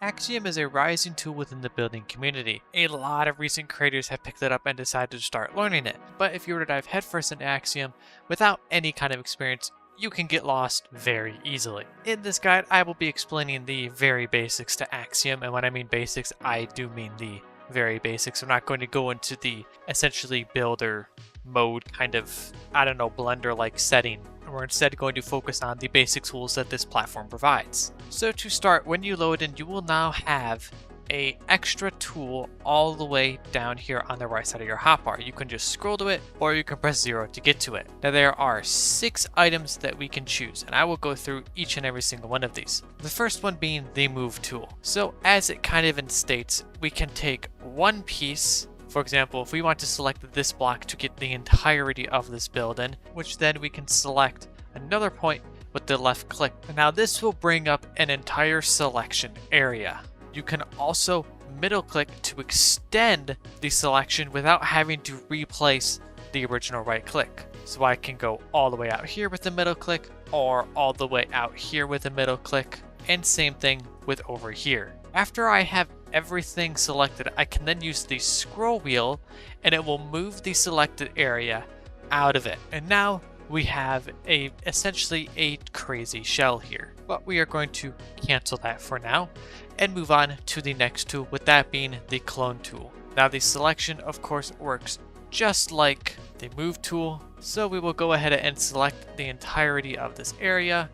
Axiom is a rising tool within the building community. A lot of recent creators have picked it up and decided to start learning it. But if you were to dive headfirst into Axiom without any kind of experience, you can get lost very easily. In this guide, I will be explaining the very basics to Axiom, and when I mean basics, I do mean the very basics. I'm not going to go into the essentially builder mode kind of, Blender-like setting. We're instead going to focus on the basic tools that this platform provides. So to start, when you load in, you will now have an extra tool all the way down here on the right side of your hotbar. You can just scroll to it, or you can press 0 to get to it. Now there are 6 items that we can choose, and I will go through each and every single one of these. The first one being the move tool. So as it kind of states, we can take one piece. For example, if we want to select this block to get the entirety of this building, which then we can select another point with the left click. Now this will bring up an entire selection area. You can also middle click to extend the selection without having to replace the original right click. So I can go all the way out here with the middle click, or all the way out here with the middle click, and same thing with over here. After I have everything selected, I can then use the scroll wheel and it will move the selected area out of it. And now we have essentially a crazy shell here. But we are going to cancel that for now and move on to the next tool, with that being the clone tool. Now the selection of course works just like the move tool. So we will go ahead and select the entirety of this area.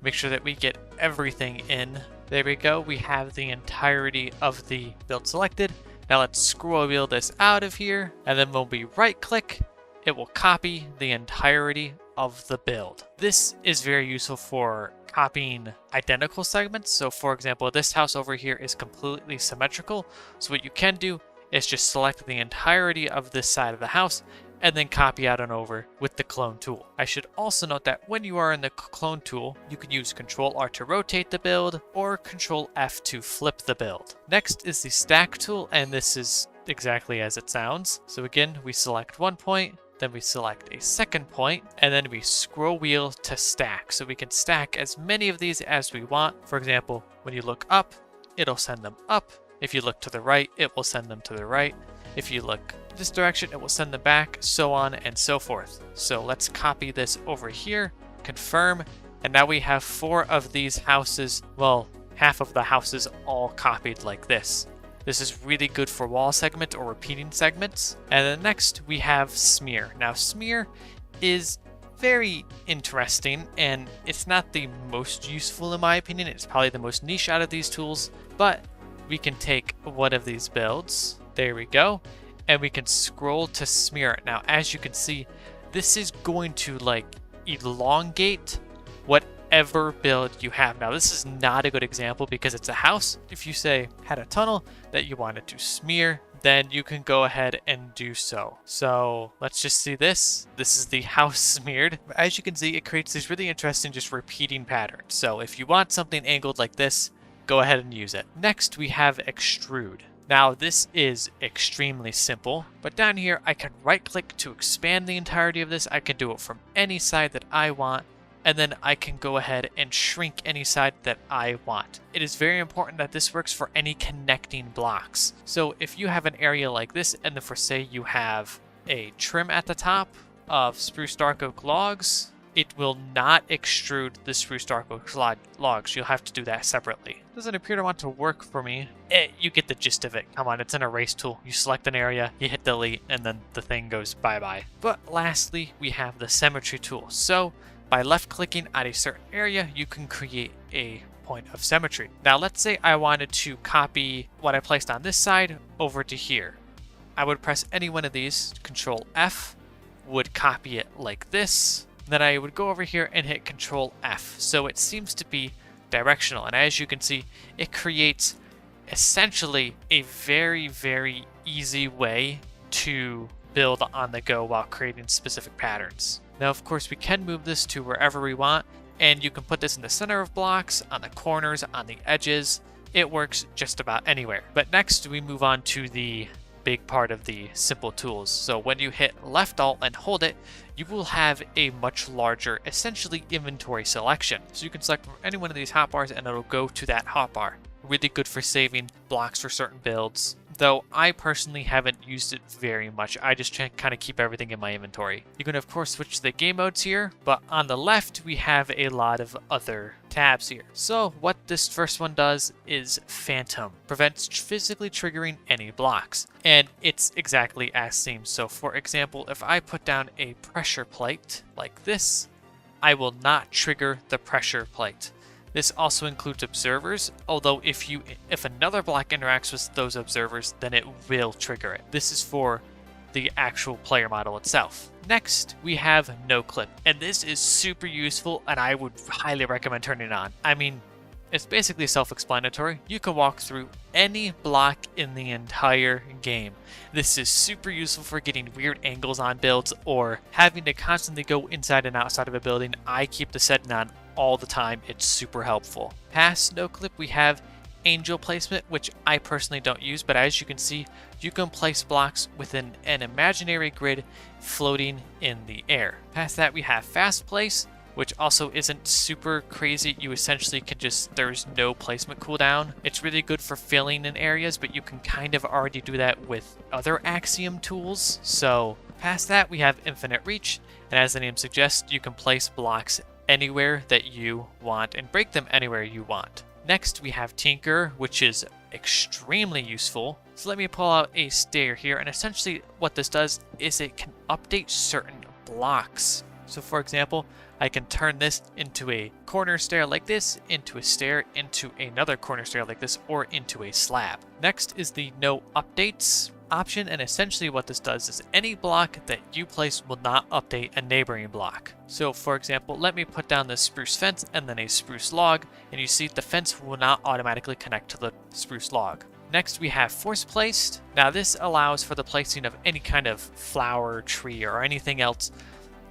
Make sure that we get everything in. There we go, we have the entirety of the build selected. Now let's scroll wheel this out of here, and then when we right click, it will copy the entirety of the build. This is very useful for copying identical segments. So for example, this house over here is completely symmetrical. So what you can do is just select the entirety of this side of the house and then copy out and over with the clone tool. I should also note that when you are in the clone tool, you can use Ctrl-R to rotate the build or Ctrl-F to flip the build. Next is the stack tool, and this is exactly as it sounds. So again, we select one point, then we select a second point, and then we scroll wheel to stack. So we can stack as many of these as we want. For example, when you look up, it'll send them up. If you look to the right, it will send them to the right. If you look this direction, it will send them back, so on and so forth. So let's copy this over here, confirm, and now we have 4 of these houses, well, half of the houses all copied like this. This is really good for wall segment or repeating segments. And then next we have smear. Now smear is very interesting, and it's not the most useful in my opinion. It's probably the most niche out of these tools, but we can take one of these builds. There we go. And we can scroll to smear it. Now, as you can see, this is going to like elongate whatever build you have. Now, this is not a good example because it's a house. If you say had a tunnel that you wanted to smear, then you can go ahead and do so. So let's just see this. This is the house smeared. As you can see, it creates these really interesting just repeating patterns. So if you want something angled like this, go ahead and use it. Next, we have extrude. Now this is extremely simple, but down here I can right click to expand the entirety of this. I can do it from any side that I want, and then I can go ahead and shrink any side that I want. It is very important that this works for any connecting blocks. So if you have an area like this, and then for say you have a trim at the top of spruce dark oak logs, it will not extrude the spruce dark oak logs. You'll have to do that separately. Doesn't appear to want to work for me. You get the gist of it. Come on, it's an erase tool. You select an area, you hit delete, and then the thing goes bye-bye. But lastly, we have the symmetry tool. So by left clicking at a certain area, you can create a point of symmetry. Now let's say I wanted to copy what I placed on this side over to here. I would press any one of these, Ctrl-F, would copy it like this. Then I would go over here and hit Ctrl-F. So it seems to be directional. And as you can see, it creates essentially a very, very easy way to build on the go while creating specific patterns. Now, of course, we can move this to wherever we want, and you can put this in the center of blocks, on the corners, on the edges. It works just about anywhere. But next, we move on to the big part of the simple tools. So when you hit left alt and hold it, you will have a much larger, essentially inventory selection. So you can select from any one of these hotbars and it'll go to that hotbar. really good for saving blocks for certain builds. Though I personally haven't used it very much. I just kind of keep everything in my inventory. You can of course switch to the game modes here, but on the left we have a lot of other tabs here. So what this first one does is Phantom. Prevents physically triggering any blocks. And it's exactly as seems. So for example, if I put down a pressure plate like this, I will not trigger the pressure plate. This also includes observers, although if another block interacts with those observers, then it will trigger it. This is for the actual player model itself. Next, we have no clip, and this is super useful and I would highly recommend turning it on. I mean, it's basically self-explanatory. You can walk through any block in the entire game. This is super useful for getting weird angles on builds or having to constantly go inside and outside of a building. I keep the setting on all the time. It's super helpful. Past no clip, we have angel placement, which I personally don't use, but as you can see, you can place blocks within an imaginary grid floating in the air. Past that, we have fast place, which also isn't super crazy. You essentially can there's no placement cooldown. It's really good for filling in areas, but you can kind of already do that with other Axiom tools. So past that, we have infinite reach, and as the name suggests, you can place blocks anywhere that you want and break them anywhere you want. Next, we have Tinker, which is extremely useful. So let me pull out a stair here, and essentially what this does is it can update certain blocks. So for example, I can turn this into a corner stair like this, into a stair, into another corner stair like this, or into a slab. Next is the no updates option, and essentially what this does is any block that you place will not update a neighboring block. So for example, let me put down this spruce fence and then a spruce log, and you see the fence will not automatically connect to the spruce log. Next, we have force placed. Now this allows for the placing of any kind of flower, tree, or anything else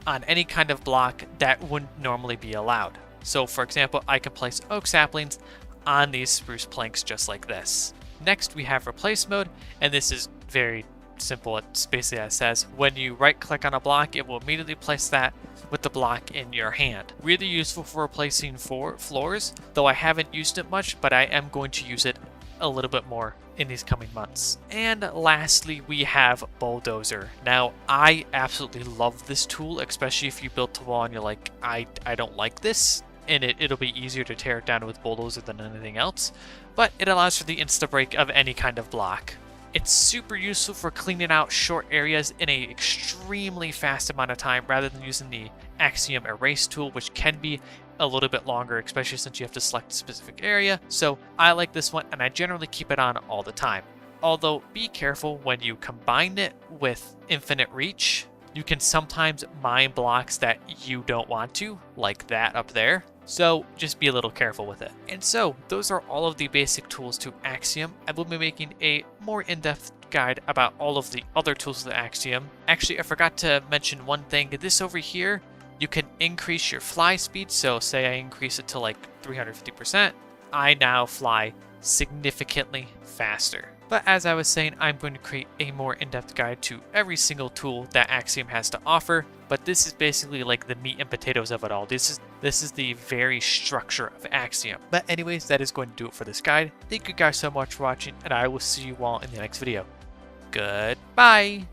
on any kind of block that wouldn't normally be allowed. So for example, I can place oak saplings on these spruce planks just like this. Next, we have replace mode, and this is very simple. It's basically as it says, when you right click on a block, it will immediately place that with the block in your hand. Really useful for replacing floors, though I haven't used it much, but I am going to use it a little bit more in these coming months. And lastly, we have Bulldozer. Now, I absolutely love this tool, especially if you built a wall and you're like, I don't like this, and it'll be easier to tear it down with Bulldozer than anything else, but it allows for the insta break of any kind of block. It's super useful for cleaning out short areas in an extremely fast amount of time rather than using the Axiom Erase tool, which can be a little bit longer, especially since you have to select a specific area. So I like this one, and I generally keep it on all the time. Although be careful when you combine it with infinite reach. You can sometimes mine blocks that you don't want to, like that up there. So just be a little careful with it. And so those are all of the basic tools to Axiom. I will be making a more in-depth guide about all of the other tools of Axiom. Actually, I forgot to mention one thing. This over here, you can increase your fly speed. So say I increase it to like 350%, I now fly significantly faster. But as I was saying, I'm going to create a more in-depth guide to every single tool that Axiom has to offer. But this is basically like the meat and potatoes of it all. This is the very structure of Axiom. But anyways, that is going to do it for this guide. Thank you guys so much for watching, and I will see you all in the next video. Goodbye!